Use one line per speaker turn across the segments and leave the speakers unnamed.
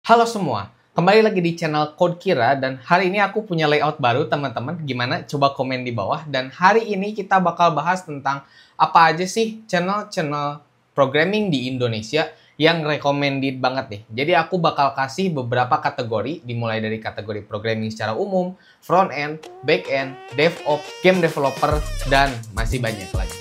Halo semua, kembali lagi di channel Code Kira dan hari ini aku punya layout baru teman-teman. Gimana? Coba komen di bawah. Dan hari ini kita bakal bahas tentang apa aja sih channel-channel programming di Indonesia yang recommended banget nih. Jadi aku bakal kasih beberapa kategori, dimulai dari kategori programming secara umum, front end, back end, DevOps, game developer, dan masih banyak lagi.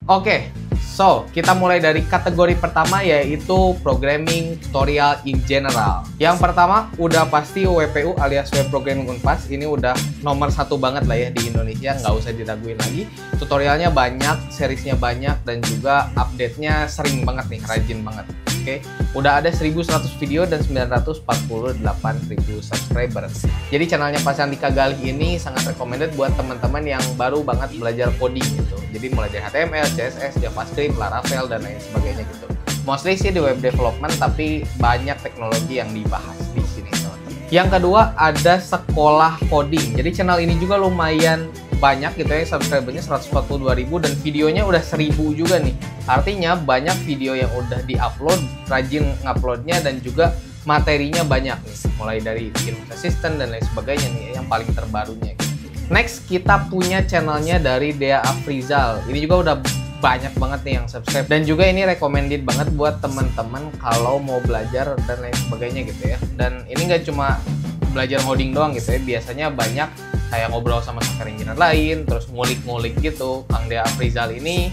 Oke, so kita mulai dari kategori pertama yaitu programming tutorial in general. Yang pertama udah pasti WPU alias Web Programming Unpas. Ini udah nomor satu banget lah ya di Indonesia, nggak usah diraguin lagi. Tutorialnya banyak, seriesnya banyak, dan juga update-nya sering banget nih, rajin banget. Oke, udah ada 1100 video dan 948.000 subscriber. Jadi channelnya Pak Sandika Galih ini sangat recommended buat teman-teman yang baru banget belajar coding gitu. Jadi mulai dari HTML, CSS, JavaScript, Laravel, dan lain sebagainya gitu. Mostly sih di web development, tapi banyak teknologi yang dibahas di sini teman-teman. Yang kedua ada sekolah coding. Jadi channel ini juga lumayan banyak gitu ya, subscribernya 142.000 dan videonya udah 1000 juga nih. Artinya banyak video yang udah di-upload, rajin nguploadnya, dan juga materinya banyak nih. Mulai dari bikin assistant dan lain sebagainya nih, yang paling terbarunya gitu. Next, kita punya channelnya dari Dea Afrizal. Ini juga udah banyak banget nih yang subscribe. Dan juga ini recommended banget buat teman-teman kalau mau belajar dan lain sebagainya gitu ya. Dan ini nggak cuma belajar coding doang gitu ya. Biasanya banyak kayak ngobrol sama software engineer lain, terus ngulik-ngulik gitu. Kang Dea Afrizal ini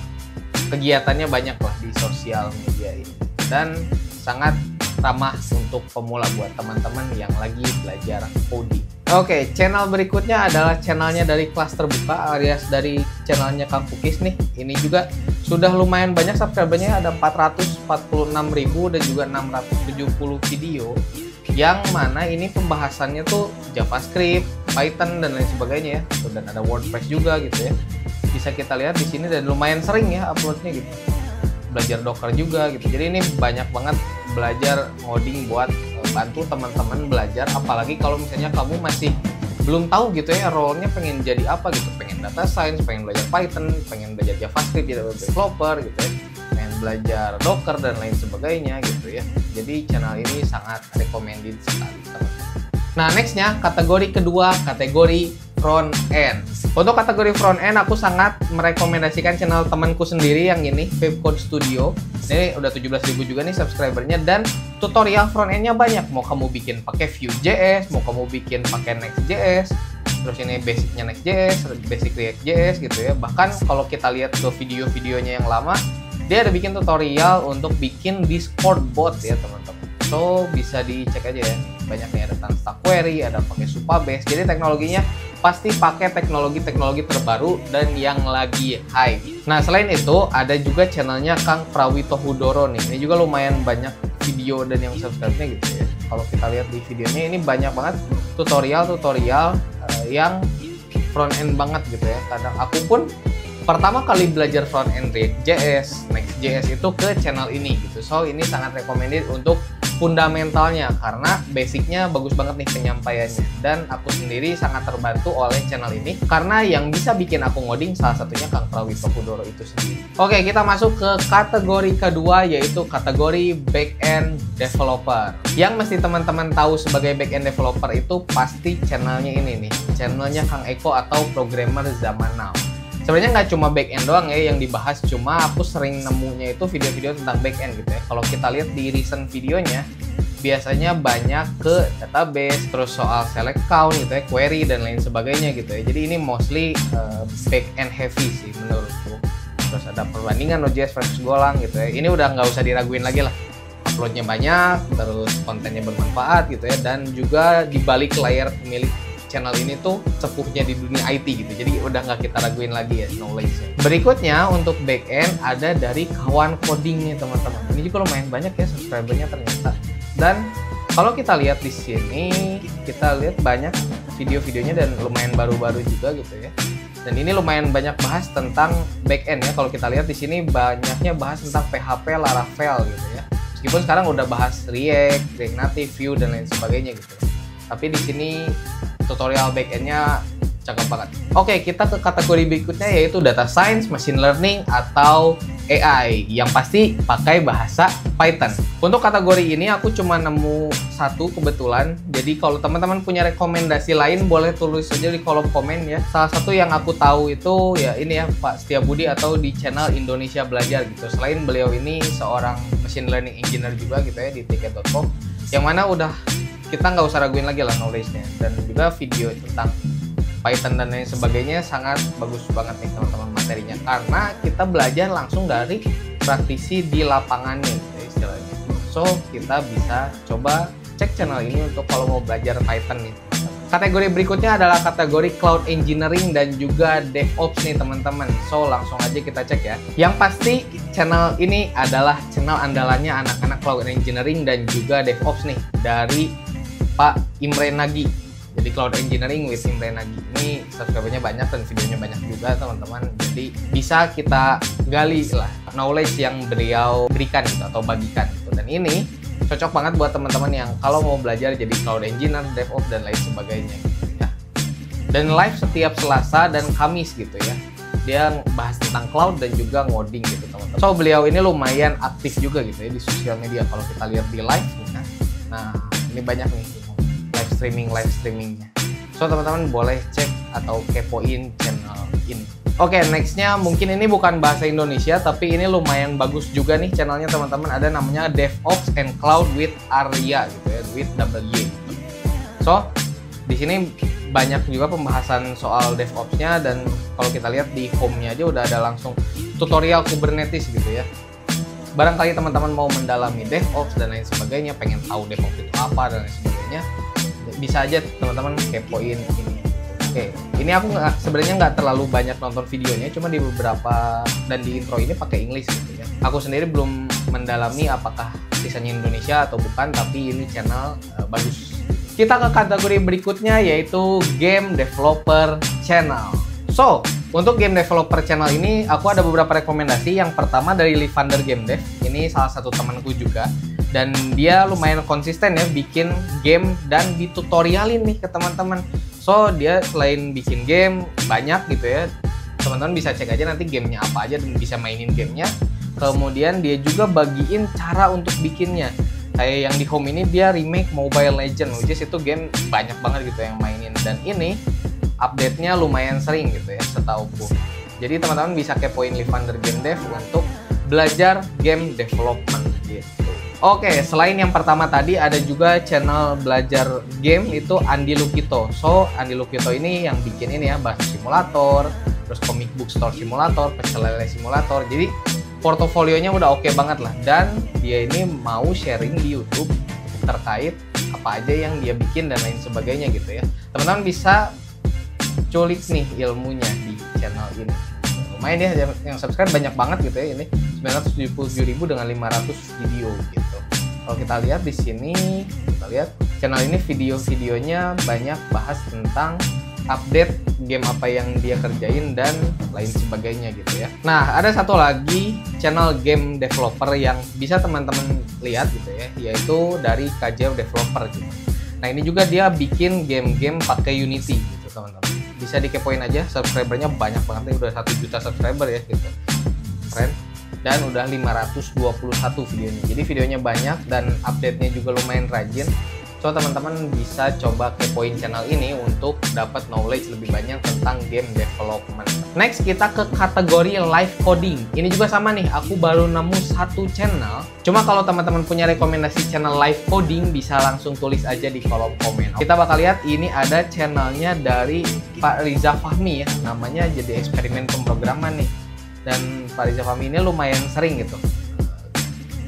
kegiatannya banyak lah di sosial media ini. Dan sangat ramah untuk pemula buat teman-teman yang lagi belajar coding. Oke, channel berikutnya adalah channelnya dari kelas terbuka alias dari channelnya Kang Pukis nih. Ini juga sudah lumayan banyak subscribernya, ada 446.000 dan juga 670 video. Yang mana ini pembahasannya tuh JavaScript, Python, dan lain sebagainya ya. Dan ada WordPress juga gitu ya. Bisa kita lihat di sini dan lumayan sering ya uploadnya gitu. Belajar Docker juga gitu. Jadi ini banyak banget belajar ngoding buat bantu teman-teman belajar, apalagi kalau misalnya kamu masih belum tahu gitu ya role-nya pengen jadi apa gitu, pengen data science, pengen belajar Python, pengen belajar JavaScript, jadi developer gitu ya, pengen belajar Docker dan lain sebagainya gitu ya. Jadi channel ini sangat recommended sekali teman-teman. Nah, nextnya kategori kedua, kategori front end. Untuk kategori front end aku sangat merekomendasikan channel temanku sendiri yang ini, Code Studio. Ini udah 17.000 juga nih subscribernya dan tutorial front end-nya banyak. Mau kamu bikin pakai Vue.js, mau kamu bikin pakai Next.js, terus ini basicnya Next.js, basic React.js gitu ya. Bahkan kalau kita lihat ke video-videonya yang lama, dia ada bikin tutorial untuk bikin Discord bot ya teman-teman. So bisa dicek aja ya. Banyak nih, ada Stack Query, ada pakai Supabase. Jadi teknologinya pasti pakai teknologi-teknologi terbaru dan yang lagi hype. Nah, selain itu ada juga channelnya Kang Prawito Hudoro nih. Ini juga lumayan banyak video dan yang subscribe-nya gitu ya. Kalau kita lihat di videonya ini banyak banget tutorial-tutorial yang front end banget gitu ya. Kadang aku pun pertama kali belajar front end React.js, Next.js itu ke channel ini gitu. So ini sangat recommended untuk fundamentalnya karena basicnya bagus banget nih penyampaiannya, dan aku sendiri sangat terbantu oleh channel ini karena yang bisa bikin aku ngoding salah satunya Kang Prawito Hudoro itu sendiri. Oke, kita masuk ke kategori kedua yaitu kategori backend developer. Yang mesti teman-teman tahu sebagai backend developer itu pasti channelnya ini nih, channelnya Kang Eko atau programmer zaman now. Sebenarnya nggak cuma backend doang ya yang dibahas, cuma aku sering nemunya itu video-video tentang backend gitu ya. Kalau kita lihat di recent videonya, biasanya banyak ke database, terus soal select count gitu ya, query dan lain sebagainya gitu ya. Jadi ini mostly backend heavy sih menurutku. Terus ada perbandingan Node.js versus Golang gitu ya. Ini udah nggak usah diraguin lagi lah. Uploadnya banyak, terus kontennya bermanfaat gitu ya, dan juga di balik layar pemilik channel ini tuh sepuhnya di dunia IT gitu. Jadi udah nggak kita raguin lagi ya knowledge-nya. Berikutnya untuk backend ada dari Kawan Coding nih teman-teman. Ini juga lumayan banyak ya subscribernya ternyata. Dan kalau kita lihat di sini, kita lihat banyak video-videonya dan lumayan baru-baru juga gitu ya. Dan ini lumayan banyak bahas tentang backend ya. Kalau kita lihat di sini banyaknya bahas tentang PHP, Laravel gitu ya. Meskipun sekarang udah bahas React, React Native, Vue dan lain sebagainya gitu. Tapi di sini tutorial backendnya Cakep banget. Oke, kita ke kategori berikutnya yaitu data science, machine learning, atau AI. Yang pasti pakai bahasa Python. Untuk kategori ini aku cuma nemu satu kebetulan. Jadi kalau teman-teman punya rekomendasi lain boleh tulis aja di kolom komen ya. Salah satu yang aku tahu itu ya ini ya, Pak Setiabudi atau di channel Indonesia Belajar gitu. Selain beliau ini seorang machine learning engineer juga gitu ya di tiket.com. Yang mana udah kita nggak usah raguin lagi lah knowledge-nya. Dan juga video tentang Python dan lain sebagainya sangat bagus banget nih teman-teman materinya, karena kita belajar langsung dari praktisi di lapangannya gitu ya, istilahnya. So kita bisa coba cek channel ini untuk kalau mau belajar Python nih. Kategori berikutnya adalah kategori Cloud Engineering dan juga DevOps nih teman-teman. So langsung aja kita cek ya. Yang pasti channel ini adalah channel andalannya anak-anak Cloud Engineering dan juga DevOps nih dari Pak Imre Nagy. Jadi Cloud Engineering with Imre Nagy ini subscribernya banyak dan videonya banyak juga teman-teman. Jadi bisa kita gali lah knowledge yang beliau berikan gitu atau bagikan gitu. Dan ini cocok banget buat teman-teman yang kalau mau belajar jadi Cloud Engineer, DevOps dan lain sebagainya gitu ya. Dan live setiap Selasa dan Kamis gitu ya. Dia bahas tentang cloud dan juga ngoding gitu teman-teman. So beliau ini lumayan aktif juga gitu ya di sosial media kalau kita lihat di live ya. Nah ini banyak nih live streamingnya. So teman-teman boleh cek atau kepoin channel ini. Oke, nextnya mungkin ini bukan bahasa Indonesia tapi ini lumayan bagus juga nih channelnya teman-teman. Ada namanya DevOps and Cloud with Arya gitu ya, with W. So di sini banyak juga pembahasan soal DevOps-nya, dan kalau kita lihat di home-nya aja udah ada langsung tutorial Kubernetes gitu ya. Barangkali teman-teman mau mendalami DevOps dan lain sebagainya, pengen tahu DevOps itu apa dan lain sebagainya, bisa aja teman-teman kepoin ini. Oke, ini aku sebenarnya nggak terlalu banyak nonton videonya, cuma di beberapa dan di intro ini pakai English gitu ya. Aku sendiri belum mendalami apakah sisanya Indonesia atau bukan, tapi ini channel bagus. Kita ke kategori berikutnya yaitu Game Developer Channel. So, untuk Game Developer Channel ini aku ada beberapa rekomendasi. Yang pertama dari Livander Game Dev. Ini salah satu temanku juga. Dan dia lumayan konsisten ya bikin game dan ditutorialin nih ke teman-teman. So dia selain bikin game banyak gitu ya, teman-teman bisa cek aja nanti gamenya apa aja dan bisa mainin gamenya. Kemudian dia juga bagiin cara untuk bikinnya. Kayak yang di home ini dia remake Mobile Legends, which is itu game banyak banget gitu yang mainin. Dan ini update-nya lumayan sering gitu ya setauku. Jadi teman-teman bisa kepoin Livander Game Dev untuk belajar game development gitu. Oke, selain yang pertama tadi ada juga channel belajar game itu Andi Lukito. So, Andi Lukito ini yang bikin ini ya, bahasa simulator, terus comic book store simulator, pecel lele simulator. Jadi portofolionya udah oke banget lah. Dan dia ini mau sharing di YouTube terkait apa aja yang dia bikin dan lain sebagainya gitu ya. Teman-teman bisa culik nih ilmunya di channel ini. Lumayan ya, yang subscribe banyak banget gitu ya, ini 977.000 dengan 500 video gitu. Kalau kita lihat di sini, kita lihat channel ini video-videonya banyak bahas tentang update game apa yang dia kerjain dan lain sebagainya gitu ya. Nah, ada satu lagi channel game developer yang bisa teman-teman lihat gitu ya, yaitu dari KJ Developer gitu. Nah, ini juga dia bikin game-game pakai Unity gitu teman-teman. Bisa dikepoin aja, subscribernya banyak banget nih, udah 1 juta subscriber ya gitu. Keren. Dan udah 521 videonya. Jadi videonya banyak dan update-nya juga lumayan rajin. So teman-teman bisa coba kepoin channel ini untuk dapat knowledge lebih banyak tentang game development. Next kita ke kategori live coding. Ini juga sama nih, aku baru nemu satu channel. Cuma kalau teman-teman punya rekomendasi channel live coding bisa langsung tulis aja di kolom komen. Kita bakal lihat ini ada channelnya dari Pak Riza Fahmi ya. Namanya jadi eksperimen pemrograman nih. Dan Pak Riza Fahmi ini lumayan sering gitu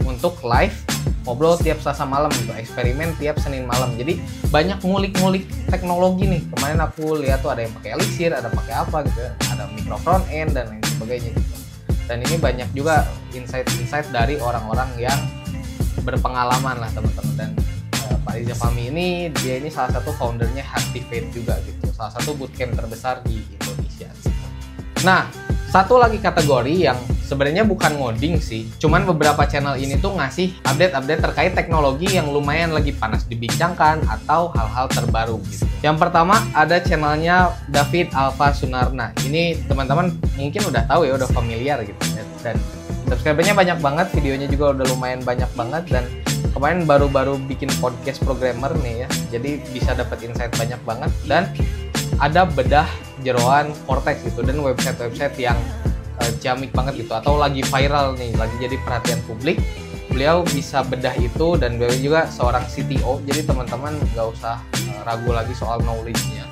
untuk live ngobrol tiap Selasa malam gitu, eksperimen tiap Senin malam. Jadi banyak ngulik-ngulik teknologi nih. Kemarin aku lihat tuh ada yang pakai Elixir, ada pakai apa gitu ya, ada micro front end dan lain sebagainya gitu. Dan ini banyak juga insight-insight dari orang-orang yang berpengalaman lah teman-teman. Dan Pak Riza Fahmi ini dia ini salah satu foundernya Activate juga gitu, salah satu bootcamp terbesar di Indonesia gitu. Nah, satu lagi kategori yang Sebenarnya bukan ngoding sih, cuman beberapa channel ini tuh ngasih update-update terkait teknologi yang lumayan lagi panas dibincangkan atau hal-hal terbaru gitu. Yang pertama ada channelnya David Alfa Sunarna. Ini teman-teman mungkin udah tahu ya, udah familiar gitu ya. Dan subscribernya banyak banget, videonya juga udah lumayan banyak banget, dan kemarin baru-baru bikin podcast programmer nih ya. Jadi bisa dapat insight banyak banget, dan ada bedah jeroan Cortex gitu, dan website-website yang ciamik banget gitu atau lagi viral nih, lagi jadi perhatian publik. Beliau bisa bedah itu, dan beliau juga seorang CTO, jadi teman-teman nggak usah ragu lagi soal knowledge-nya.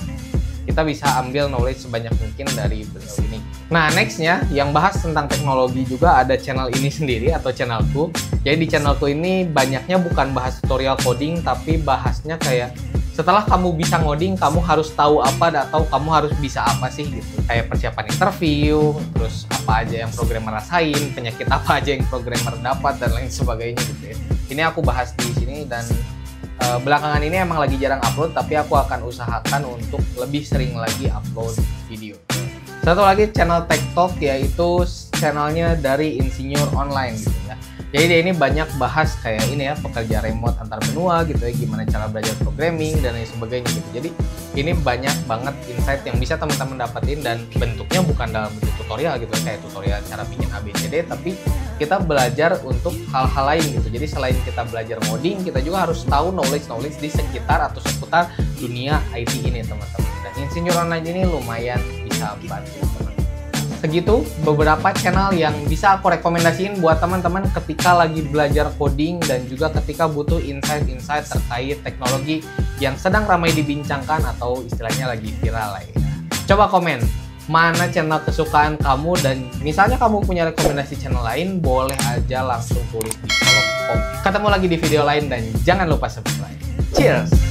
Kita bisa ambil knowledge sebanyak mungkin dari beliau ini. Nah, nextnya yang bahas tentang teknologi juga ada channel ini sendiri atau channelku. Jadi di channelku ini banyaknya bukan bahas tutorial coding, tapi bahasnya kayak setelah kamu bisa ngoding, kamu harus tahu apa atau kamu harus bisa apa sih gitu. Kayak persiapan interview, terus apa aja yang programmer rasain, penyakit apa aja yang programmer dapat, dan lain sebagainya gitu ya. Ini aku bahas di sini, dan belakangan ini emang lagi jarang upload, tapi aku akan usahakan untuk lebih sering lagi upload video. Satu lagi channel Tech Talk, yaitu channelnya dari Insinyur Online gitu ya. Jadi dia ini banyak bahas kayak ini ya, pekerja remote antar benua gitu ya, gimana cara belajar programming dan lain sebagainya gitu. Jadi ini banyak banget insight yang bisa teman-teman dapetin, dan bentuknya bukan dalam bentuk tutorial gitu, kayak tutorial cara bikin ABCD, tapi kita belajar untuk hal-hal lain gitu. Jadi selain kita belajar coding, kita juga harus tahu knowledge di sekitar atau seputar dunia IT ini teman-teman. Dan Insinyur Online ini lumayan bisa bantu teman-teman. Segitu beberapa channel yang bisa aku rekomendasiin buat teman-teman ketika lagi belajar coding, dan juga ketika butuh insight-insight terkait teknologi yang sedang ramai dibincangkan atau istilahnya lagi viral lah ya. Coba komen mana channel kesukaan kamu, dan misalnya kamu punya rekomendasi channel lain, boleh aja langsung tulis di kolom komen. Ketemu lagi di video lain, dan jangan lupa subscribe. Cheers!